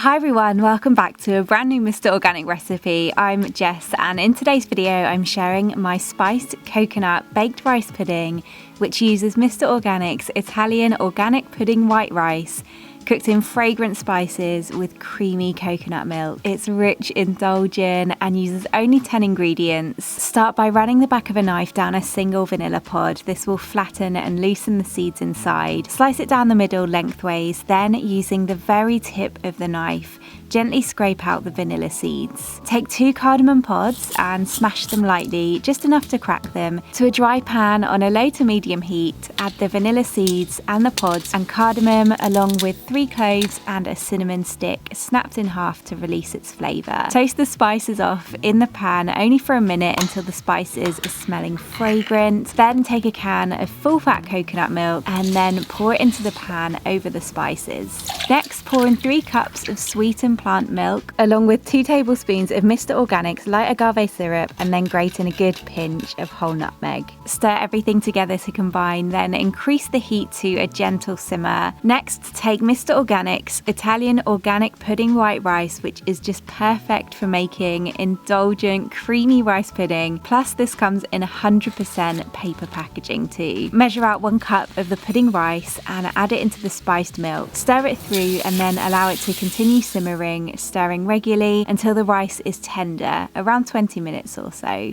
Hi everyone, welcome back to a brand new Mr. Organic recipe. I'm Jess, and in today's video I'm sharing my spiced coconut baked rice pudding, which uses Mr. Organic's Italian organic pudding white rice, cooked in fragrant spices with creamy coconut milk. It's rich, indulgent, and uses only 10 ingredients. Start by running the back of a knife down a single vanilla pod. This will flatten and loosen the seeds inside. Slice it down the middle lengthways, then using the very tip of the knife, gently scrape out the vanilla seeds. Take 2 cardamom pods and smash them lightly, just enough to crack them. To a dry pan on a low to medium heat, add the vanilla seeds and the pods and cardamom, along with 3 cloves and a cinnamon stick snapped in half to release its flavour. Toast the spices off in the pan only for a minute until the spices are smelling fragrant. Then take a can of full fat coconut milk and then pour it into the pan over the spices. Next, pour in 3 cups of sweetened plant milk along with 2 tablespoons of Mr. Organic's light agave syrup, and then grate in a good pinch of whole nutmeg. Stir everything together to combine, then increase the heat to a gentle simmer. Next, take Mr. Organic's Italian organic pudding white rice, which is just perfect for making indulgent creamy rice pudding. Plus, this comes in 100% paper packaging too. Measure out 1 cup of the pudding rice and add it into the spiced milk. Stir it through and then allow it to continue simmering, stirring regularly until the rice is tender, around 20 minutes or so.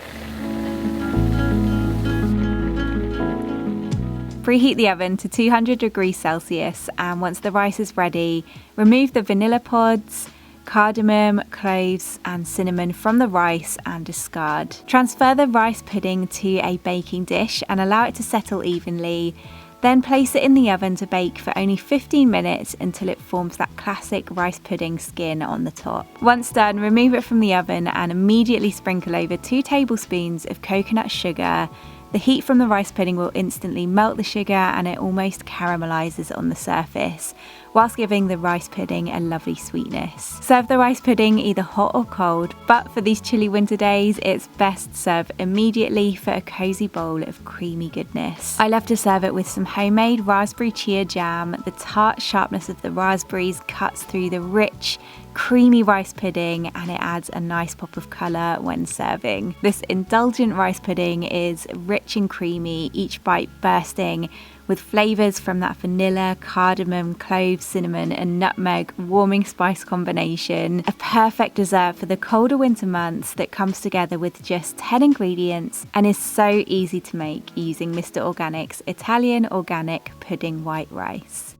Preheat the oven to 200 degrees Celsius, and once the rice is ready, remove the vanilla pods, cardamom, cloves and cinnamon from the rice and discard. Transfer the rice pudding to a baking dish and allow it to settle evenly. Then place it in the oven to bake for only 15 minutes until it forms that classic rice pudding skin on the top. Once done, remove it from the oven and immediately sprinkle over 2 tablespoons of coconut sugar. The heat from the rice pudding will instantly melt the sugar and it almost caramelizes on the surface, whilst giving the rice pudding a lovely sweetness. Serve the rice pudding either hot or cold, but for these chilly winter days, it's best served immediately for a cozy bowl of creamy goodness. I love to serve it with some homemade raspberry CHIA jam. The tart sharpness of the raspberries cuts through the rich, creamy rice pudding, and it adds a nice pop of colour when serving. This indulgent rice pudding is rich and creamy, each bite bursting with flavours from that vanilla, cardamom, cloves, cinnamon and nutmeg warming spice combination. A perfect dessert for the colder winter months that comes together with just 10 ingredients and is so easy to make using Mr. Organic's Italian organic pudding white rice.